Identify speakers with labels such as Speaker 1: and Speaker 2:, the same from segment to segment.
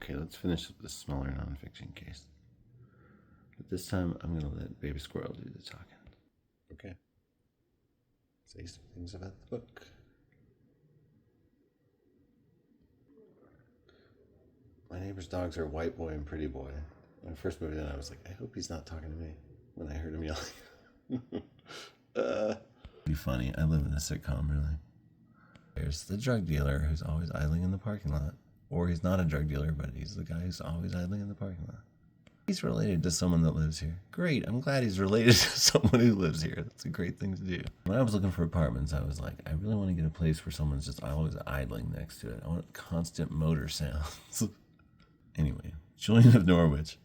Speaker 1: Okay, let's finish with the smaller nonfiction case. But this time, I'm going to let Baby Squirrel do the talking. Okay. Say some things about the book. My neighbor's dogs are White Boy and Pretty Boy. When I first moved in, I was like, I hope he's not talking to me when I heard him yelling. Be funny. I live in a sitcom, really. There's the drug dealer who's always idling in the parking lot. Or he's not a drug dealer, but he's the guy who's always idling in the parking lot. He's related to someone that lives here. Great, I'm glad he's related to someone who lives here. That's a great thing to do. When I was looking for apartments, I was like, I really want to get a place where someone's just always idling next to it. I want constant motor sounds. Anyway, Julian of Norwich.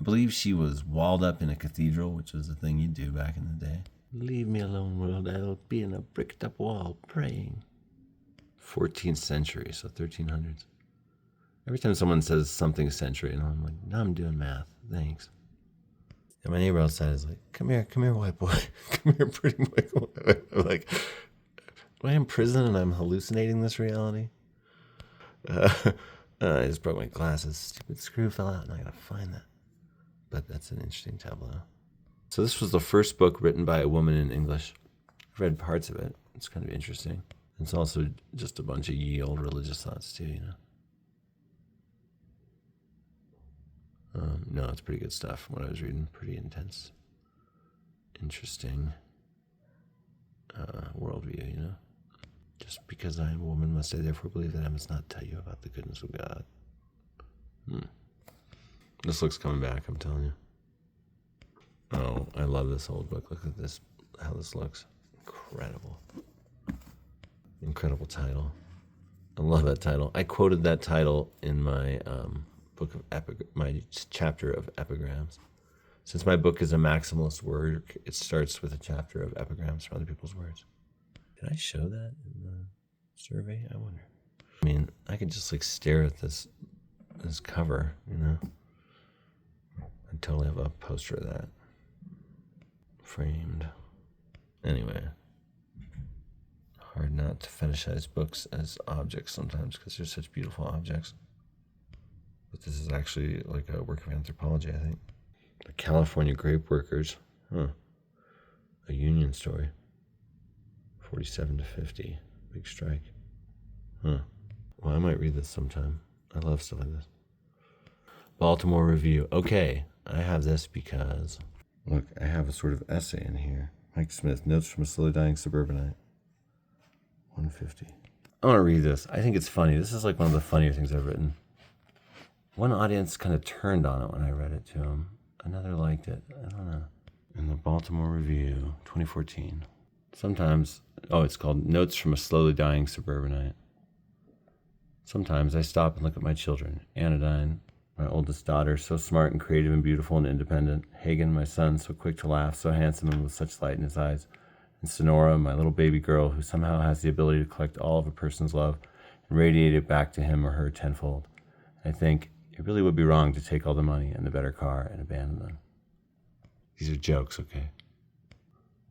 Speaker 1: I believe she was walled up in a cathedral, which was a thing you'd do back in the day. Leave me alone, world. I'll be in a bricked up wall praying. 14th century, so 1300s. Every time someone says something century, I'm like, no, I'm doing math. Thanks. And my neighbor outside is like, come here, white boy. Come here, pretty boy. I'm like, am I in prison and I'm hallucinating this reality? I just broke my glasses. Stupid screw fell out and I gotta find that. But that's an interesting tableau. So this was the first book written by a woman in English. I've read parts of it. It's kind of interesting. It's also just a bunch of ye old religious thoughts too, you know. No, it's pretty good stuff. What I was reading, pretty intense, interesting worldview, you know. Just because I am a woman, must I therefore believe that I must not tell you about the goodness of God. This looks coming back, I'm telling you. Oh, I love this old book. Look at this, how this looks. Incredible. Incredible title. I love that title. I quoted that title in my book of my chapter of epigrams. Since my book is a maximalist work, it starts with a chapter of epigrams from other people's words. Did I show that in the survey? I wonder. I mean, I could just like stare at this cover, you know. I totally have a poster of that framed. Anyway, hard not to fetishize books as objects sometimes because they're such beautiful objects. But this is actually like a work of anthropology, I think. The California grape workers. A union story. 47 to 50. Big strike. Well, I might read this sometime. I love stuff like this. Baltimore Review. Okay, I have this because... Look, I have a sort of essay in here. Mike Smith, Notes from a Slowly Dying Suburbanite. 150. I want to read this. I think it's funny. This is like one of the funnier things I've written. One audience kind of turned on it when I read it to them. Another liked it. I don't know. In the Baltimore Review, 2014. Sometimes, it's called Notes from a Slowly Dying Suburbanite. Sometimes I stop and look at my children. Anodyne, my oldest daughter, so smart and creative and beautiful and independent. Hagen, my son, so quick to laugh, so handsome and with such light in his eyes. And Sonora, my little baby girl, who somehow has the ability to collect all of a person's love and radiate it back to him or her tenfold. I think, it really would be wrong to take all the money and the better car and abandon them. These are jokes, okay?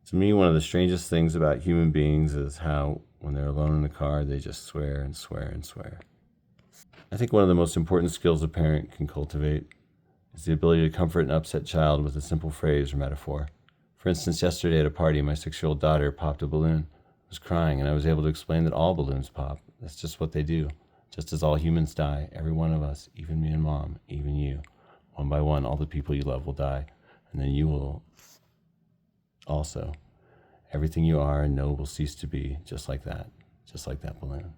Speaker 1: To me, one of the strangest things about human beings is how, when they're alone in a car, they just swear and swear and swear. I think one of the most important skills a parent can cultivate is the ability to comfort an upset child with a simple phrase or metaphor. For instance, yesterday at a party, my 6-year-old daughter popped a balloon, was crying, and I was able to explain that all balloons pop. That's just what they do. Just as all humans die, every one of us, even me and Mom, even you, one by one, all the people you love will die. And then you will also. Everything you are and know will cease to be, just like that balloon.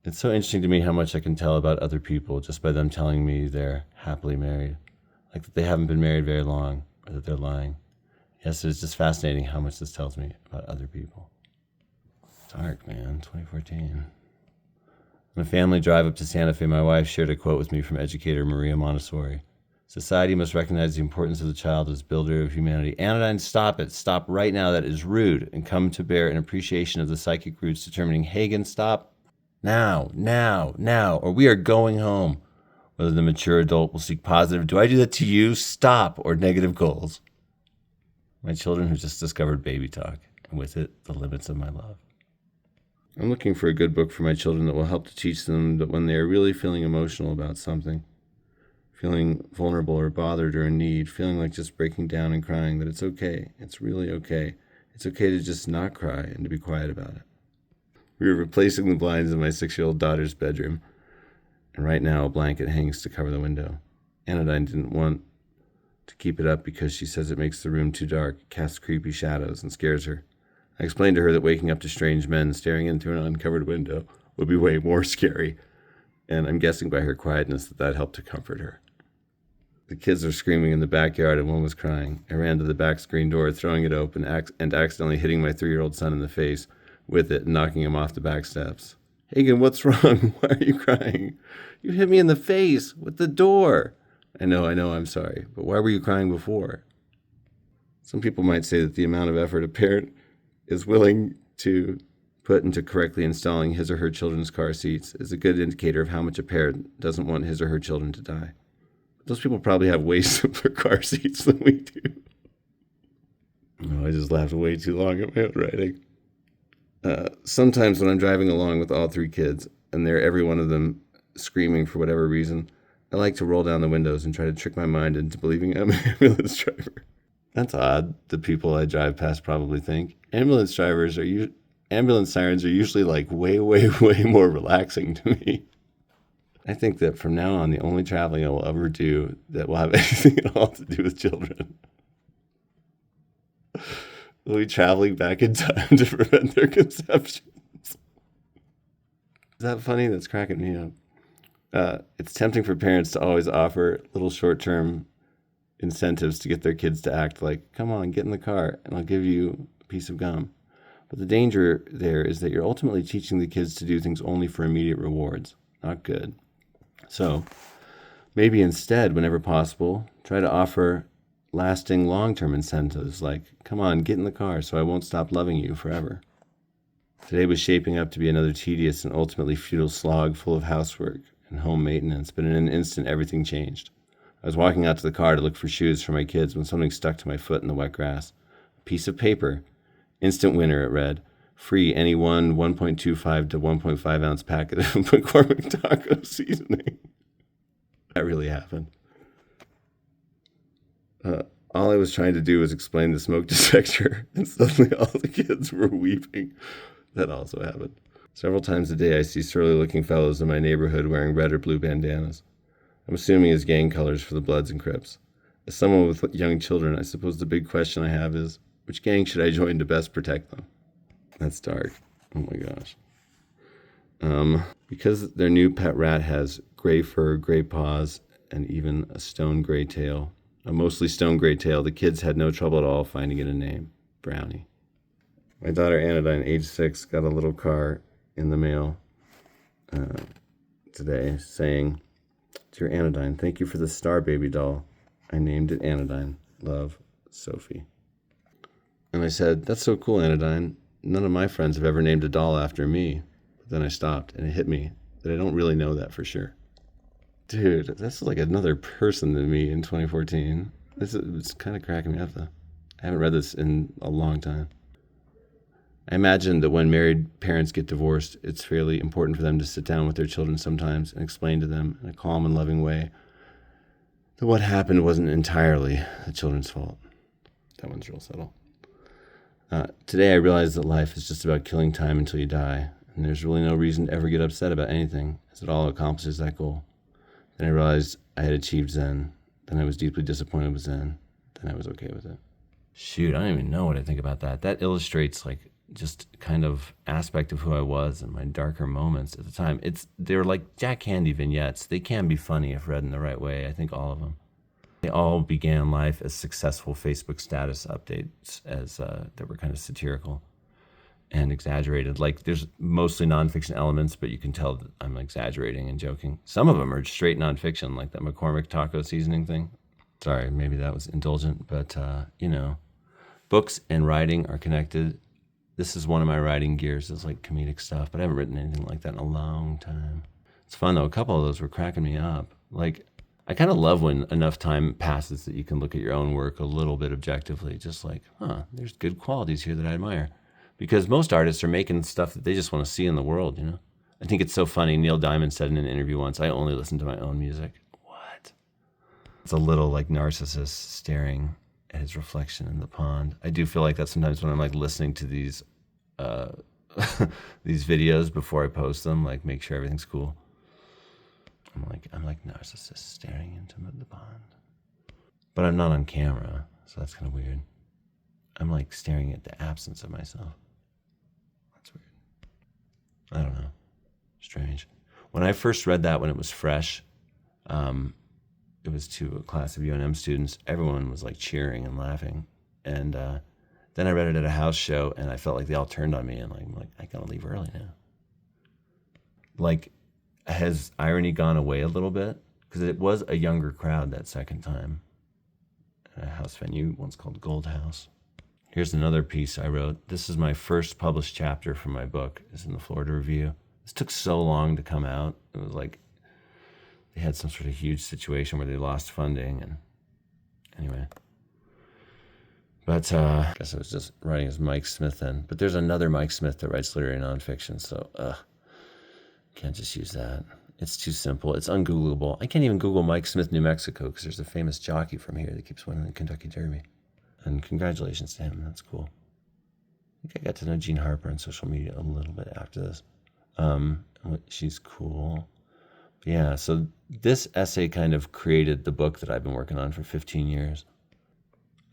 Speaker 1: It's so interesting to me how much I can tell about other people just by them telling me they're happily married. Like that they haven't been married very long, or that they're lying. Yes, it's just fascinating how much this tells me about other people. Dark, man, 2014. On a family drive up to Santa Fe, my wife shared a quote with me from educator Maria Montessori. Society must recognize the importance of the child as builder of humanity. Anodyne, stop it. Stop right now. That is rude. And come to bear an appreciation of the psychic roots determining Hagen, stop. Now, or we are going home. Whether the mature adult will seek positive, do I do that to you? Stop, or negative goals. My children have just discovered baby talk, and with it, the limits of my love. I'm looking for a good book for my children that will help to teach them that when they are really feeling emotional about something, feeling vulnerable or bothered or in need, feeling like just breaking down and crying, that it's okay. It's really okay. It's okay to just not cry and to be quiet about it. We were replacing the blinds in my 6-year-old daughter's bedroom, and right now a blanket hangs to cover the window. Anodyne didn't want to keep it up because she says it makes the room too dark, casts creepy shadows, and scares her. I explained to her that waking up to strange men staring into an uncovered window would be way more scary, and I'm guessing by her quietness that helped to comfort her. The kids were screaming in the backyard and one was crying. I ran to the back screen door, throwing it open and accidentally hitting my 3-year-old son in the face with it and knocking him off the back steps. Hagen, what's wrong? Why are you crying? You hit me in the face with the door. I know, I'm sorry. But why were you crying before? Some people might say that the amount of effort a parent is willing to put into correctly installing his or her children's car seats is a good indicator of how much a parent doesn't want his or her children to die. But those people probably have way simpler car seats than we do. Oh, I just laughed way too long at my own writing. Sometimes when I'm driving along with all 3 kids, and they're every one of them screaming for whatever reason, I like to roll down the windows and try to trick my mind into believing I'm an ambulance driver. That's odd. The people I drive past probably think. Ambulance sirens are usually like way, way, way more relaxing to me. I think that from now on, the only traveling I will ever do that will have anything at all to do with children will be traveling back in time to prevent their conceptions. Is that funny? That's cracking me up. It's tempting for parents to always offer little short-term incentives to get their kids to act like, come on, get in the car, and I'll give you a piece of gum. But the danger there is that you're ultimately teaching the kids to do things only for immediate rewards. Not good. So maybe instead, whenever possible, try to offer lasting long-term incentives like, come on, get in the car so I won't stop loving you forever. Today was shaping up to be another tedious and ultimately futile slog full of housework and home maintenance, but in an instant everything changed. I was walking out to the car to look for shoes for my kids when something stuck to my foot in the wet grass. A piece of paper. Instant winner, it read. Free any 1.25 to 1.5 ounce packet of McCormick taco seasoning. That really happened. All I was trying to do was explain the smoke detector, and suddenly all the kids were weeping. That also happened. Several times a day I see surly-looking fellows in my neighborhood wearing red or blue bandanas. I'm assuming as gang colors for the Bloods and Crips. As someone with young children, I suppose the big question I have is, which gang should I join to best protect them? That's dark. Oh my gosh. Because their new pet rat has gray fur, gray paws, and even a stone gray tail, a mostly stone gray tail, the kids had no trouble at all finding it a name, Brownie. My daughter Anodyne, age 6, got a little car in the mail today saying, Dear Anodyne, thank you for the star baby doll. I named it Anodyne. Love, Sophie. And I said, that's so cool, Anodyne. None of my friends have ever named a doll after me. But then I stopped, and it hit me that I don't really know that for sure. Dude, that's like another person than me in 2014. It's kind of cracking me up, though. I haven't read this in a long time. I imagine that when married parents get divorced, it's fairly important for them to sit down with their children sometimes and explain to them in a calm and loving way that what happened wasn't entirely the children's fault. That one's real subtle. Today I realized that life is just about killing time until you die, and there's really no reason to ever get upset about anything, as it all accomplishes that goal. Then I realized I had achieved Zen. Then I was deeply disappointed with Zen. Then I was okay with it. Shoot, I don't even know what I think about that. That illustrates like just kind of aspect of who I was in my darker moments at the time. They're like Jack Candy vignettes. They can be funny if read in the right way. I think all of them. They all began life as successful Facebook status updates that were kind of satirical and exaggerated. Like there's mostly nonfiction elements, but you can tell that I'm exaggerating and joking. Some of them are straight nonfiction, like that McCormick taco seasoning thing. Sorry, maybe that was indulgent, but books and writing are connected. This is one of my writing gears, is like comedic stuff, but I haven't written anything like that in a long time. It's fun though. A couple of those were cracking me up. Like, I kind of love when enough time passes that you can look at your own work a little bit objectively, just like, there's good qualities here that I admire. because most artists are making stuff that they just want to see in the world, you know? I think it's so funny. Neil Diamond said in an interview once, I only listen to my own music. What? It's a little like narcissist staring at his reflection in the pond. I do feel like that sometimes when I'm like listening to these these videos before I post them, like make sure everything's cool. I'm like narcissist staring into the pond. But I'm not on camera, so that's kind of weird. I'm like staring at the absence of myself. That's weird. I don't know. Strange. When I first read that when it was fresh, it was to a class of UNM students. Everyone was like cheering and laughing. And then I read it at a house show and I felt like they all turned on me and like, I'm like, I gotta leave early now. Like, has irony gone away a little bit? Because it was a younger crowd that second time at a house venue once called Gold House. Here's another piece I wrote. This is my first published chapter from my book. It's in the Florida Review. This took so long to come out. It was like they had some sort of huge situation where they lost funding. And anyway. But I guess I was just writing as Mike Smith then. But there's another Mike Smith that writes literary nonfiction, so can't just use that. It's too simple. It's ungoogleable. I can't even Google Mike Smith, New Mexico, because there's a famous jockey from here that keeps winning the Kentucky Derby. And congratulations to him. That's cool. I think I got to know Jean Harper on social media a little bit after this. She's cool. But yeah, so this essay kind of created the book that I've been working on for 15 years.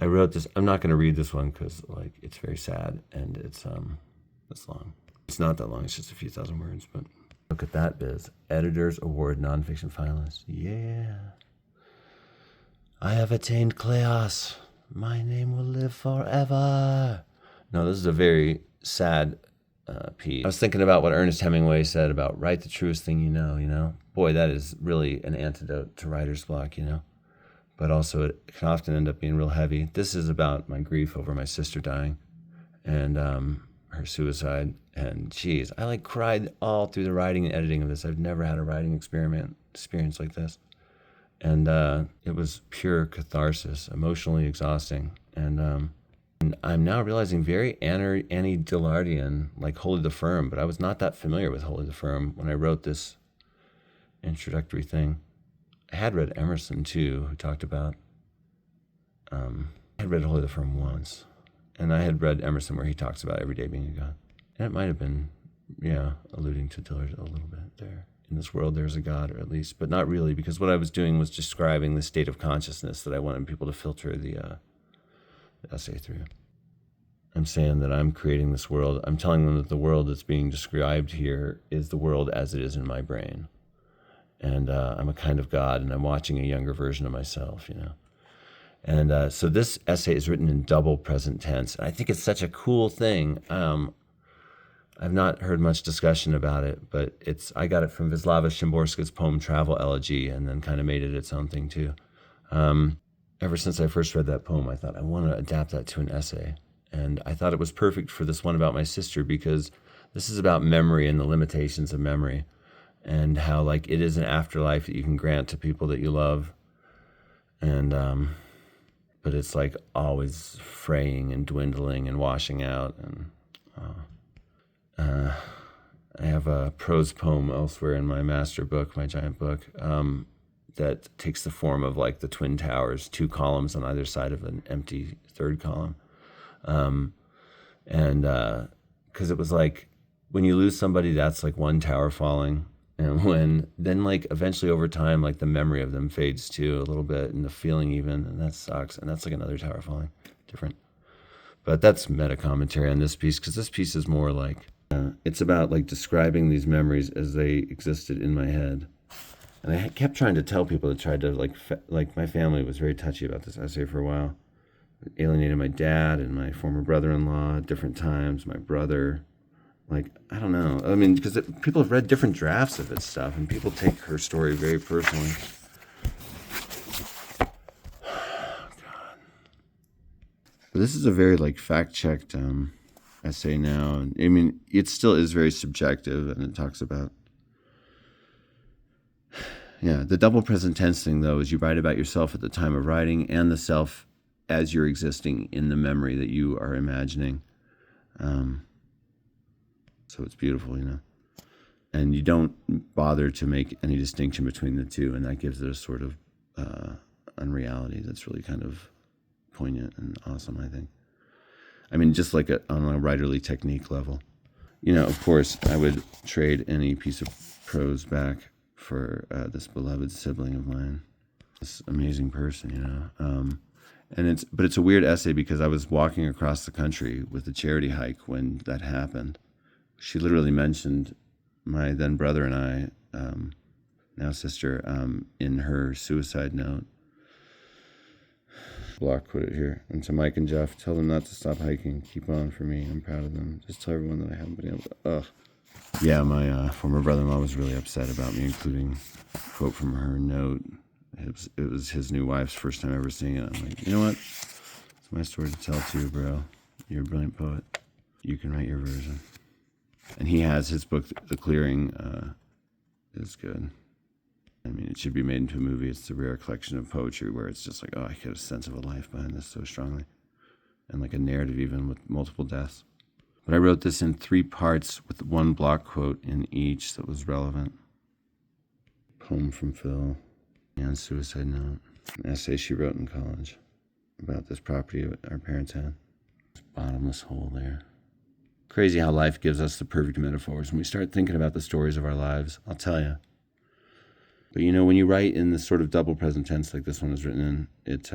Speaker 1: I wrote this. I'm not going to read this one because like it's very sad and it's long. It's not that long. It's just a few thousand words. But look at that, Biz. Editors Award nonfiction finalist. Yeah. I have attained Kleos. My name will live forever. No, this is a very sad piece. I was thinking about what Ernest Hemingway said about write the truest thing you know? Boy, that is really an antidote to writer's block, you know? But also it can often end up being real heavy. This is about my grief over my sister dying and her suicide. And geez, I like cried all through the writing and editing of this. I've never had a writing experience like this. And it was pure catharsis, emotionally exhausting. And I'm now realizing very Annie Dillardian, like Holy the Firm, but I was not that familiar with Holy the Firm when I wrote this introductory thing. I had read Emerson too, who talked about, I had read Holy the Firm once, and I had read Emerson where he talks about every day being a God. And it might have been, alluding to Dillard a little bit there. In this world there's a God, or at least, but not really, because what I was doing was describing the state of consciousness that I wanted people to filter the essay through. I'm saying that I'm creating this world. I'm telling them that the world that's being described here is the world as it is in my brain. And I'm a kind of God, and I'm watching a younger version of myself, you know. And so this essay is written in double present tense. And I think it's such a cool thing. I've not heard much discussion about it, but I got it from Wisława Szymborska's poem Travel Elegy, and then kind of made it its own thing too. Ever since I first read that poem, I thought I want to adapt that to an essay. And I thought it was perfect for this one about my sister, because this is about memory and the limitations of memory, and how like it is an afterlife that you can grant to people that you love. And but it's like always fraying and dwindling and washing out. And I have a prose poem elsewhere in my master book, my giant book, that takes the form of like the Twin Towers, 2 columns on either side of an empty third column. And because it was like when you lose somebody, that's like one tower falling. And then like eventually over time, like the memory of them fades too a little bit, and the feeling even, and that sucks. And that's like another tower falling, different. But that's meta commentary on this piece, because this piece is more like, it's about like describing these memories as they existed in my head. And I kept trying to tell people that tried to like my family was very touchy about this essay for a while. It alienated my dad and my former brother-in-law at different times, my brother. Like, I don't know. I mean, because people have read different drafts of this stuff, and people take her story very personally. God. But this is a very, like, fact-checked essay now. And I mean, it still is very subjective, and it talks about... Yeah, the double present tense thing, though, is you write about yourself at the time of writing and the self as you're existing in the memory that you are imagining. So it's beautiful, you know. And you don't bother to make any distinction between the two, and that gives it a sort of unreality that's really kind of poignant and awesome, I think. I mean, just like on a writerly technique level. You know, of course, I would trade any piece of prose back for this beloved sibling of mine, this amazing person, you know. But it's a weird essay because I was walking across the country with the charity hike when that happened. She literally mentioned my then brother and I, now sister, in her suicide note. Block quote it here. And to Mike and Jeff, tell them not to stop hiking. Keep on for me. I'm proud of them. Just tell everyone that I haven't been able to. Ugh. Yeah, my former brother-in-law was really upset about me including a quote from her note. It was his new wife's first time ever seeing it. I'm like, you know what? It's my story to tell too, bro. You're a brilliant poet. You can write your version. And he has his book, The Clearing, is good. I mean, it should be made into a movie. It's the rare collection of poetry where it's just like, oh, I get a sense of a life behind this so strongly. And like a narrative even with multiple deaths. But I wrote this in 3 parts with one block quote in each that was relevant. Poem from Phil and suicide note. An essay she wrote in college about this property our parents had. This bottomless hole there. Crazy how life gives us the perfect metaphors. When we start thinking about the stories of our lives, I'll tell you. But you know, when you write in this sort of double present tense like this one is written in, it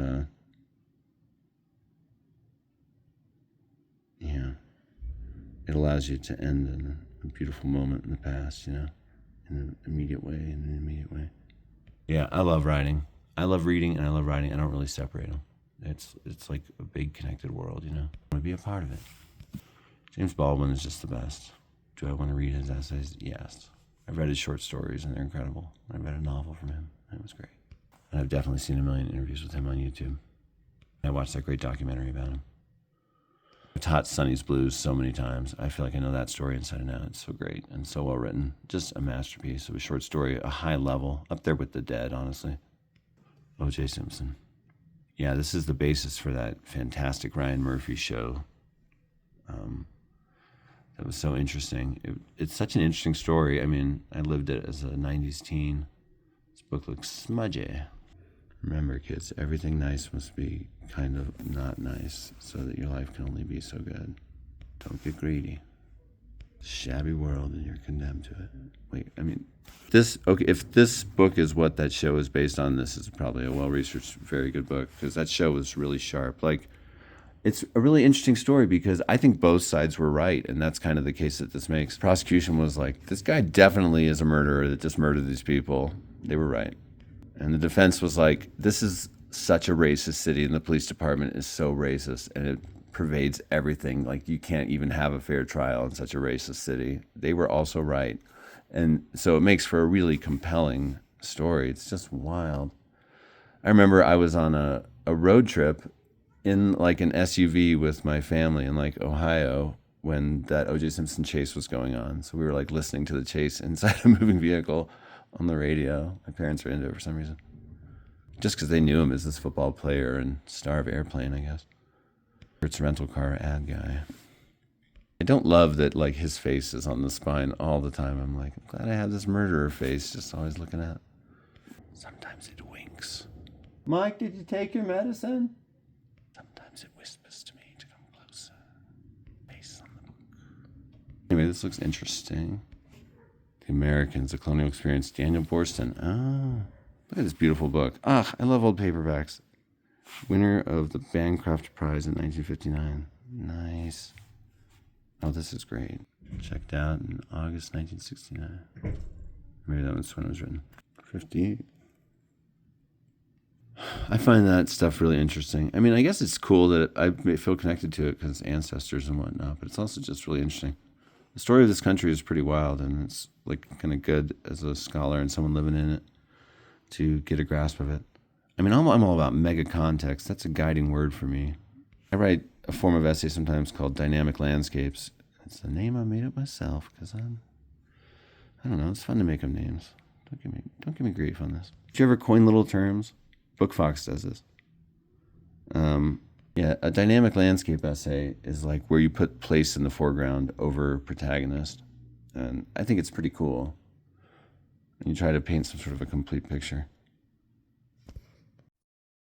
Speaker 1: allows you to end in a beautiful moment in the past, you know, in an immediate way. Yeah, I love writing. I love reading and I love writing. I don't really separate them. It's like a big connected world, you know. I want to be a part of it. James Baldwin is just the best. Do I want to read his essays? Yes. I've read his short stories and they're incredible. I read a novel from him and it was great. And I've definitely seen a million interviews with him on YouTube. I watched that great documentary about him. I've taught Sonny's Blues so many times. I feel like I know that story inside and out. It's so great and so well written. Just a masterpiece of a short story, a high level, up there with The Dead, honestly. O.J. Simpson. Yeah, this is the basis for that fantastic Ryan Murphy show. That was so interesting. It's such an interesting story. I mean, I lived it as a 90s teen. This book looks smudgy. Remember, kids, everything nice must be kind of not nice so that your life can only be so good. Don't get greedy. Shabby world and you're condemned to it. Wait, I mean, if this book is what that show is based on, this is probably a well-researched, very good book because that show was really sharp. Like, it's a really interesting story because I think both sides were right, and that's kind of the case that this makes. Prosecution was like, this guy definitely is a murderer that just murdered these people. They were right. And the defense was like, this is such a racist city, and the police department is so racist, and it pervades everything. Like, you can't even have a fair trial in such a racist city. They were also right. And so it makes for a really compelling story. It's just wild. I remember I was on a road trip in like an SUV with my family in like Ohio when that O.J. Simpson chase was going on. So we were like listening to the chase inside a moving vehicle on the radio. My parents were into it for some reason. Just because they knew him as this football player and star of Airplane, I guess. It's a rental car ad guy. I don't love that like his face is on the spine all the time. I'm like, I'm glad I have this murderer face just always looking at. Sometimes it winks. Mike, did you take your medicine? Sometimes it whispers to me to come closer. Face on the book. Anyway, this looks interesting. The Americans, A Colonial Experience, Daniel Borston. Oh, look at this beautiful book. Ah, I love old paperbacks. Winner of the Bancroft Prize in 1959. Nice. Oh, this is great. Checked out in August 1969. Maybe that was when it was written. 58. I find that stuff really interesting. I mean, I guess it's cool that I feel connected to it because ancestors and whatnot, but it's also just really interesting. The story of this country is pretty wild, and it's like kind of good as a scholar and someone living in it to get a grasp of it. I mean, I'm all about mega context. That's a guiding word for me. I write a form of essay sometimes called dynamic landscapes. It's a name I made up myself because I don't know, it's fun to make up names. Don't give me grief on this. Did you ever coin little terms? BookFox does this. Yeah, a dynamic landscape essay is like where you put place in the foreground over protagonist.
Speaker 2: And I think it's pretty cool. And you try to paint some sort of a complete picture.